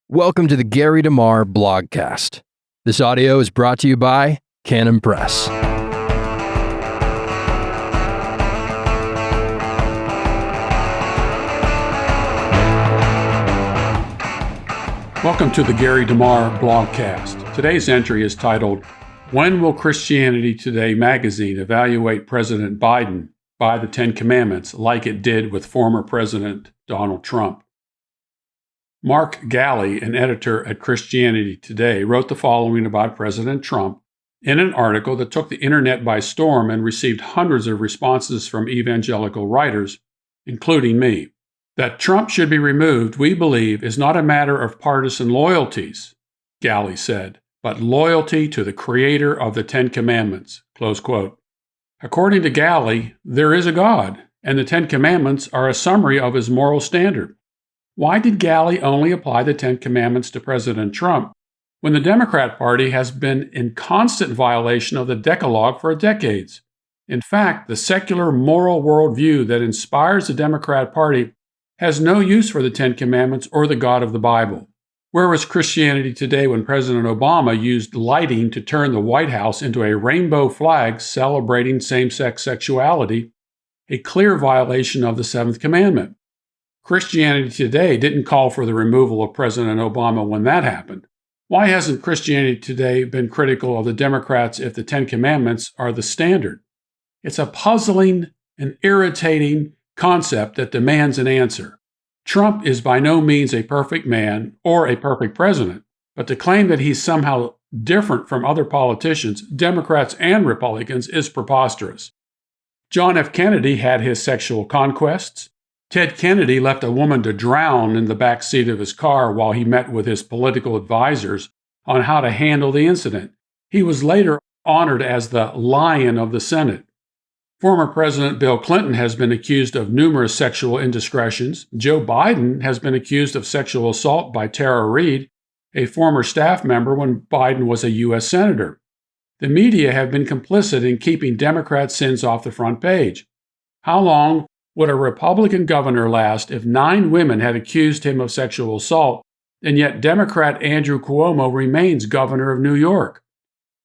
Welcome to the Gary DeMar blogcast. This audio is brought to you by Canon Press. Welcome to the Gary DeMar blogcast. Today's entry is titled, When Will Christianity Today magazine evaluate President Biden by the Ten Commandments like it did with former President Donald Trump? Mark Galli, an editor at Christianity Today, wrote the following about President Trump in an article that took the internet by storm and received hundreds of responses from evangelical writers, including me. That Trump should be removed, we believe, is not a matter of partisan loyalties, Galli said, but loyalty to the creator of the Ten Commandments, close quote. According to Galli, there is a God, and the Ten Commandments are a summary of his moral standard. Why did Galli only apply the Ten Commandments to President Trump when the Democrat Party has been in constant violation of the Decalogue for decades? In fact, the secular moral worldview that inspires the Democrat Party has no use for the Ten Commandments or the God of the Bible. Where was Christianity Today when President Obama used lighting to turn the White House into a rainbow flag celebrating same-sex sexuality, a clear violation of the Seventh Commandment? Christianity Today didn't call for the removal of President Obama when that happened. Why hasn't Christianity Today been critical of the Democrats if the Ten Commandments are the standard? It's a puzzling and irritating concept that demands an answer. Trump is by no means a perfect man or a perfect president, but to claim that he's somehow different from other politicians, Democrats and Republicans, is preposterous. John F. Kennedy had his sexual conquests. Ted Kennedy left a woman to drown in the back seat of his car while he met with his political advisors on how to handle the incident. He was later honored as the Lion of the Senate. Former President Bill Clinton has been accused of numerous sexual indiscretions. Joe Biden has been accused of sexual assault by Tara Reade, a former staff member when Biden was a U.S. Senator. The media have been complicit in keeping Democrat sins off the front page. How long would a Republican governor last if 9 women had accused him of sexual assault, and yet Democrat Andrew Cuomo remains governor of New York?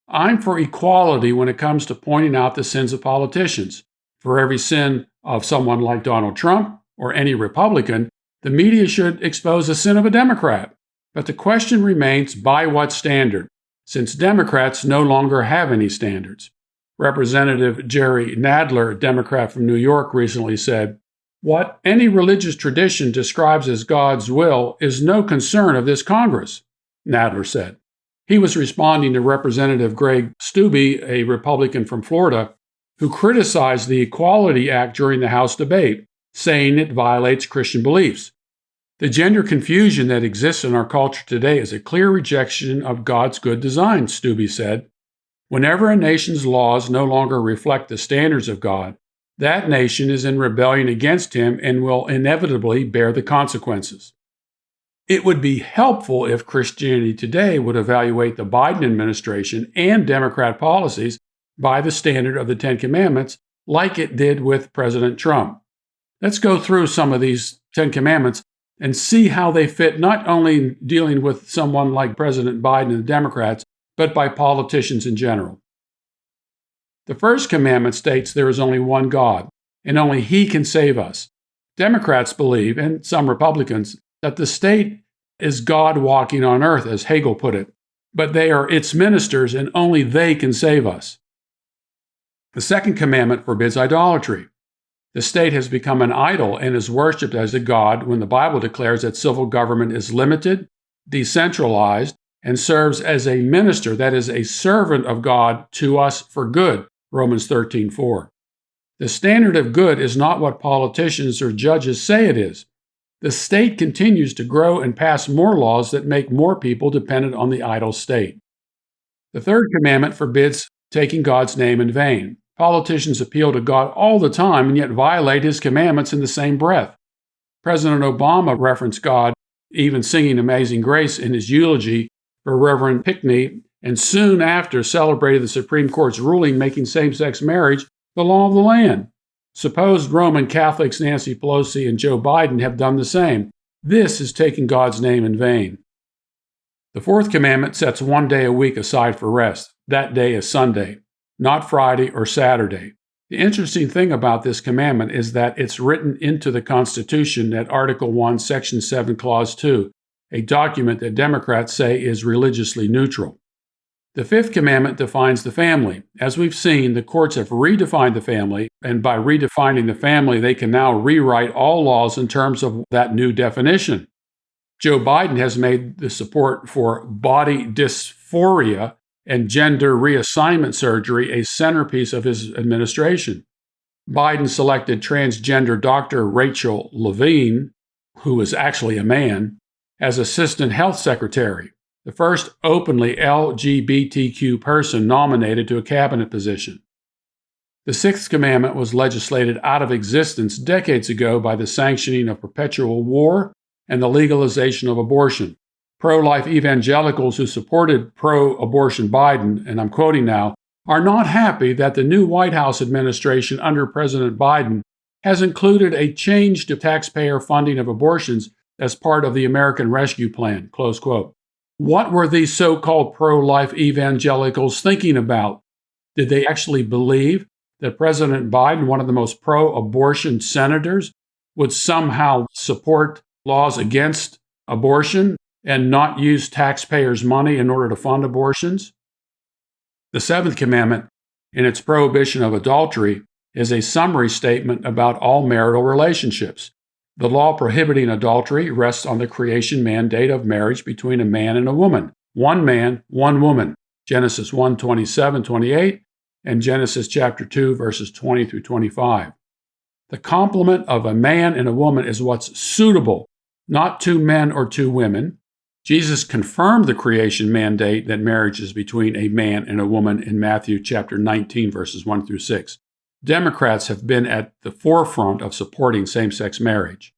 I'm for equality when it comes to pointing out the sins of politicians. For every sin of someone like Donald Trump or any Republican, the media should expose the sin of a Democrat. But the question remains, by what standard? Since Democrats no longer have any standards. Representative Jerry Nadler, Democrat from New York, recently said, "What any religious tradition describes as God's will is no concern of this Congress," Nadler said. He was responding to Representative Greg Steube, a Republican from Florida, who criticized the Equality Act during the House debate, saying it violates Christian beliefs. The gender confusion that exists in our culture today is a clear rejection of God's good design, Steube said. Whenever a nation's laws no longer reflect the standards of God, that nation is in rebellion against him and will inevitably bear the consequences. It would be helpful if Christianity Today would evaluate the Biden administration and Democrat policies by the standard of the Ten Commandments, like it did with President Trump. Let's go through some of these Ten Commandments and see how they fit not only dealing with someone like President Biden and the Democrats, but by politicians in general. The First Commandment states there is only one God, and only He can save us. Democrats believe, and some Republicans, that the state is God walking on earth, as Hegel put it, but they are its ministers, and only they can save us. The Second Commandment forbids idolatry. The state has become an idol and is worshipped as a god when the Bible declares that civil government is limited, decentralized, and serves as a minister, that is, a servant of God to us for good, Romans 13:4. The standard of good is not what politicians or judges say it is. The state continues to grow and pass more laws that make more people dependent on the idol state. The Third Commandment forbids taking God's name in vain. Politicians appeal to God all the time and yet violate His commandments in the same breath. President Obama referenced God, even singing Amazing Grace in his eulogy for Reverend Pinckney, and soon after celebrated the Supreme Court's ruling making same-sex marriage the law of the land. Supposed Roman Catholics Nancy Pelosi and Joe Biden have done the same. This is taking God's name in vain. The Fourth Commandment sets one day a week aside for rest. That day is Sunday, not Friday or Saturday. The interesting thing about this commandment is that it's written into the Constitution at Article 1, Section 7, Clause 2, a document that Democrats say is religiously neutral. The Fifth Commandment defines the family. As we've seen, the courts have redefined the family, and by redefining the family, they can now rewrite all laws in terms of that new definition. Joe Biden has made the support for body dysphoria and gender reassignment surgery a centerpiece of his administration. Biden selected transgender Dr. Rachel Levine, who is actually a man, as Assistant Health Secretary, the first openly LGBTQ person nominated to a cabinet position. The Sixth Commandment was legislated out of existence decades ago by the sanctioning of perpetual war and the legalization of abortion. Pro-life evangelicals who supported pro-abortion Biden, and I'm quoting now, are not happy that the new White House administration under President Biden has included a change to taxpayer funding of abortions as part of the American Rescue Plan, close quote. What were these so-called pro-life evangelicals thinking about? Did they actually believe that President Biden, one of the most pro-abortion senators, would somehow support laws against abortion and not use taxpayers' money in order to fund abortions? The Seventh Commandment, in its prohibition of adultery, is a summary statement about all marital relationships. The law prohibiting adultery rests on the creation mandate of marriage between a man and a woman. One man, one woman. Genesis 1:27-28 and Genesis chapter 2, verses 20 through 25. The complement of a man and a woman is what's suitable, not two men or two women. Jesus confirmed the creation mandate that marriage is between a man and a woman in Matthew chapter 19, verses 1 through 6. Democrats have been at the forefront of supporting same-sex marriage.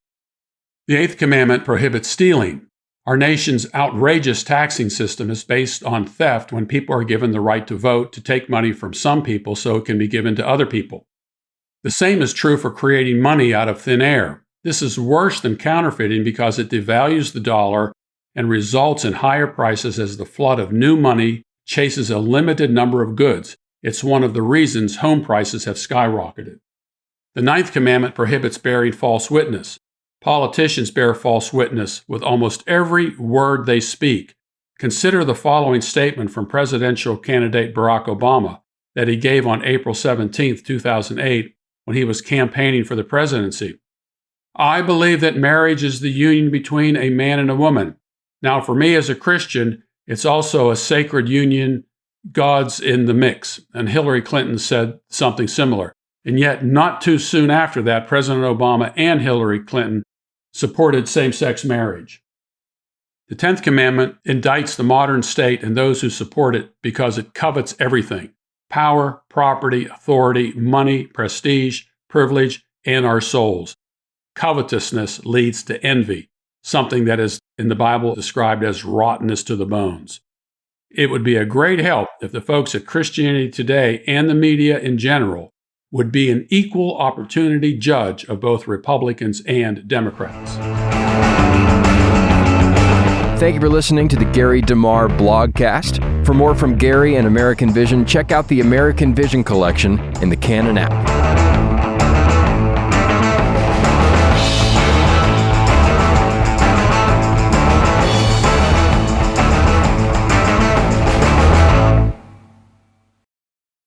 The Eighth Commandment prohibits stealing. Our nation's outrageous taxing system is based on theft when people are given the right to vote to take money from some people so it can be given to other people. The same is true for creating money out of thin air. This is worse than counterfeiting because it devalues the dollar and results in higher prices as the flood of new money chases a limited number of goods. It's one of the reasons home prices have skyrocketed. The Ninth Commandment prohibits bearing false witness. Politicians bear false witness with almost every word they speak. Consider the following statement from presidential candidate Barack Obama that he gave on April 17, 2008, when he was campaigning for the presidency. I believe that marriage is the union between a man and a woman. Now, for me as a Christian, it's also a sacred union. God's in the mix. And Hillary Clinton said something similar. And yet, not too soon after that, President Obama and Hillary Clinton supported same-sex marriage. The Tenth Commandment indicts the modern state and those who support it because it covets everything: power, property, authority, money, prestige, privilege, and our souls. Covetousness leads to envy, something that is in the Bible described as rottenness to the bones. It would be a great help if the folks at Christianity Today and the media in general would be an equal opportunity judge of both Republicans and Democrats. Thank you for listening to the Gary DeMar blogcast. For more from Gary and American Vision, check out the American Vision collection in the Canon app.